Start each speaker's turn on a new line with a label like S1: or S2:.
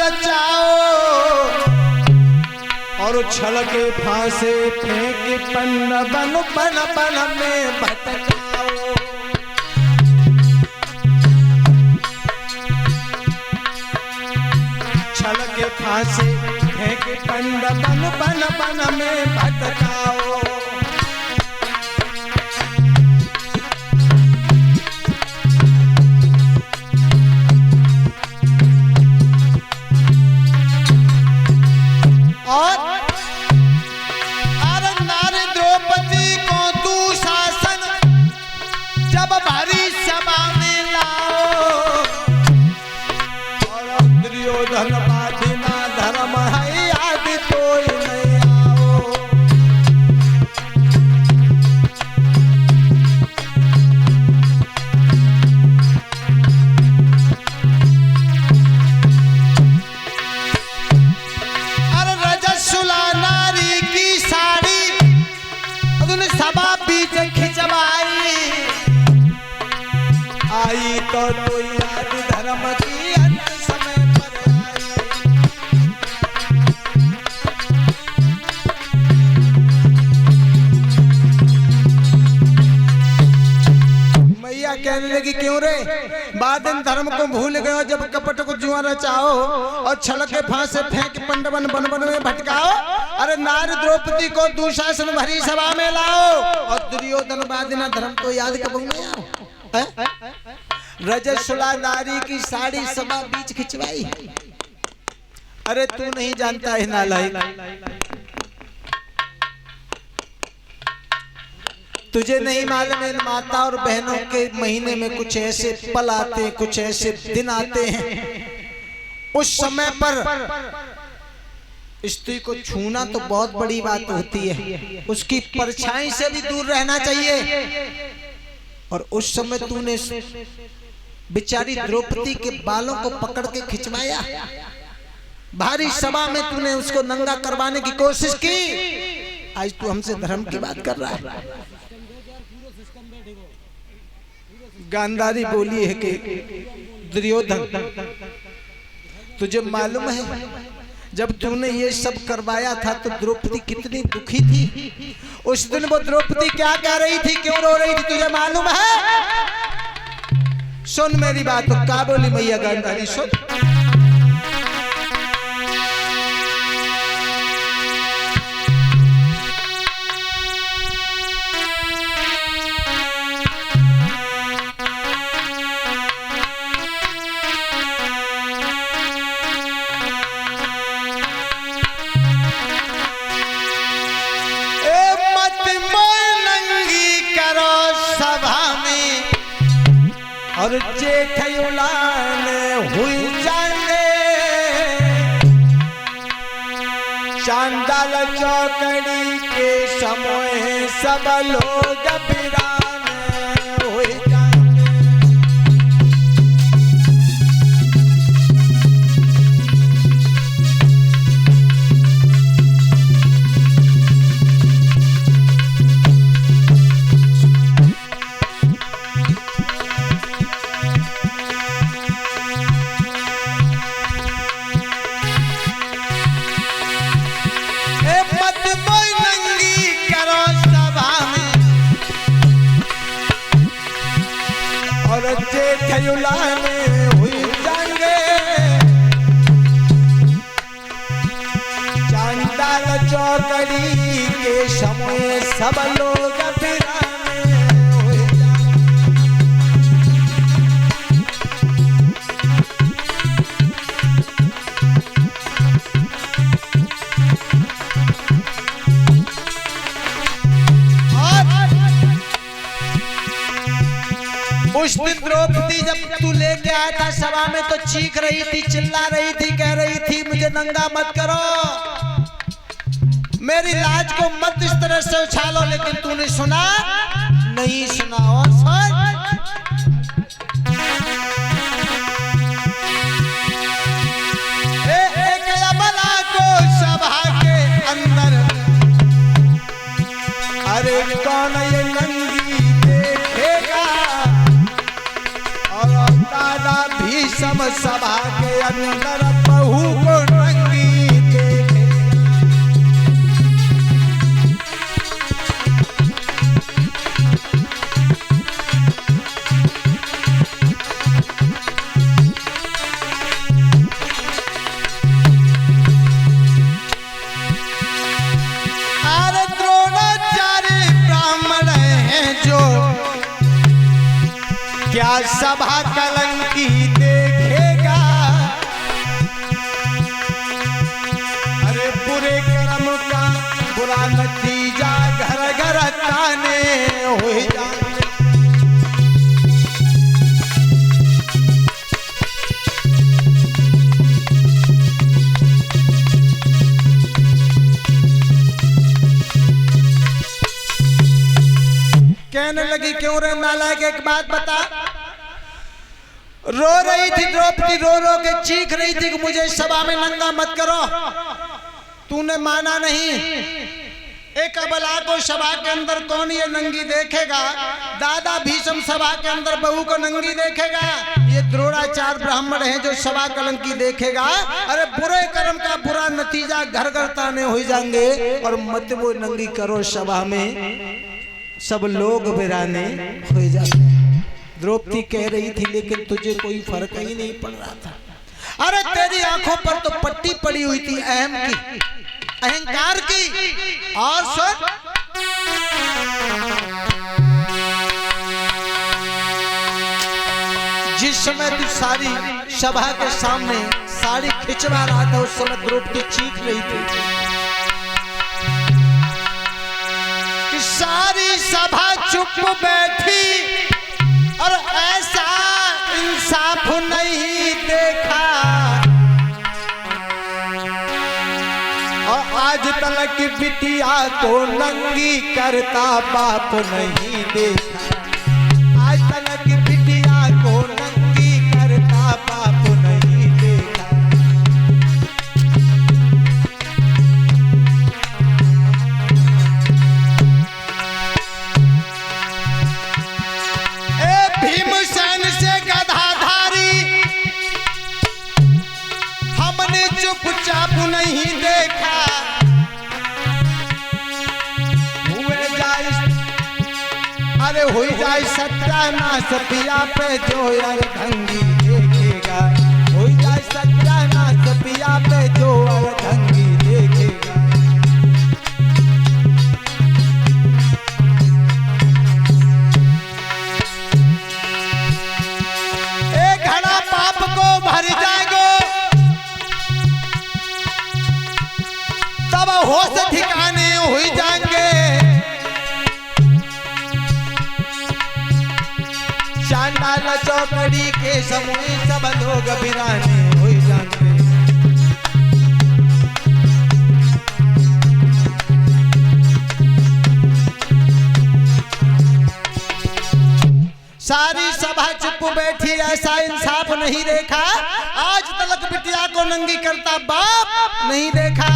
S1: रचाओ और छल के फांसे फेंक पन्न बन बन बन में भटकाओ। छल के फांसे फेंक पन्न बन बन बन में भटकाओ। तो याद धर्म की अंत समय पर मैया कहने लगी क्यों रे बाद इन धर्म को भूल गए जब कपट को जुआ रचाओ और छल के फांसे फेंक पंडवन बन बन में भटकाओ। अरे नारी द्रौपदी को दुशासन भरी सभा में लाओ और दुर्योधन बादिना धर्म को याद कब में आओ। रजस्वला नारी की साड़ी सभा बीच खिंचवाई। अरे तू नहीं जानता है नालायक, तुझे नहीं मालूम है माता और बहनों के महीने में कुछ ऐसे पल आते हैं, कुछ ऐसे दिन आते हैं उस समय पर स्त्री को छूना तो बहुत बड़ी बात होती है, उसकी परछाई से भी दूर रहना चाहिए। और उस समय तूने बेचारी द्रौपदी के बालों को पकड़ के खिंचवाया, भारी सभा में तूने उसको नंगा करवाने की कोशिश की। आज तू हमसे धर्म की बात कर रहा है। गांधारी बोली है कि दुर्योधन तुझे मालूम है जब तूने ये सब करवाया था तो द्रौपदी कितनी दुखी थी। उस दिन वो द्रौपदी क्या कह रही थी, क्यों रो रही थी, तुझे मालूम है? सुन मेरी बात। तो क्या बोली मैया गांधारी, सुन। और जेठयुलान हुई जाने चांडाल चौकड़ी के समय सब लोग वीरान हुई जाने। जेठयुलाने हुई जाएंगे चांडाल चौकड़ी के समय सब लोग वीराने हुई उस दिन द्रौपदी जब तू लेके आया था सभा में तो चीख रही थी, चिल्ला रही थी, कह रही थी मुझे नंगा मत करो, मेरी लाज को मत इस तरह से उछालो। लेकिन तूने सुना नहीं? सुना और सुन। एक अबला को सभा के अंदर, अरे कौन ये नंगी देखेगा, और दादा भीष्म सभा के अंदर बहू को नंगी देखे। अरे द्रोणाचार्य ब्राह्मण हैं जो क्या सभा कलंकी देखेगा। अरे बुरे कर्म का बुरा नतीजा घर घर ताने हो जाए। कहने लगी क्यों रे नालायक, एक बात बता। रो रही थी द्रौपदी, रो रो के चीख रही थी कि मुझे सभा में नंगा मत करो, तूने माना नहीं। एक अबला को सभा के अंदर कौन ये नंगी देखेगा। दादा भीष्म सभा के अंदर बहू को नंगी देखेगा। ये द्रोणाचार्य ब्राह्मण है जो सभा कलंकी देखेगा। अरे बुरे कर्म का बुरा नतीजा घर घर ताने हो जाएंगे। और मत वो नंगी करो सभा में, सब लोग वीराने हो जाते। द्रौपदी कह रही थी लेकिन तुझे कोई फर्क ही नहीं पड़ रहा था। अरे तेरी आंखों पर तो पट्टी पड़ी हुई थी अहम की, अहंकार की। और सुन, जिस समय तू सारी सभा के सामने साड़ी खिंचवा रहा था उस समय द्रौपदी चीख रही थी। सारी सभा चुप बैठी और ऐसा इंसाफ नहीं देखा। और आज तलक बिटिया को नंगी करता बाप नहीं देखा। आज तलक बिटिया को नंगी करता बाप नहीं देखा। भीमसेन से गदाधारी हमने चुपचाप नहीं देखा। हुए जाए, अरे हो जाए सत्यानाश पिया पे जो अरढंगी देखेगा। हो जाए सत्यानाश पिया पे जो अरढंगी देखेगा। भर जाएगो तब होश ठिकाने हो जाएंगे। चांडाल चौकड़ी के समूह सब लोग वीराने हो जाएंगे। सारी सभा चुप बैठी, ऐसा इंसाफ नहीं देखा। आज तलक बिटिया को नंगी करता बाप नहीं देखा।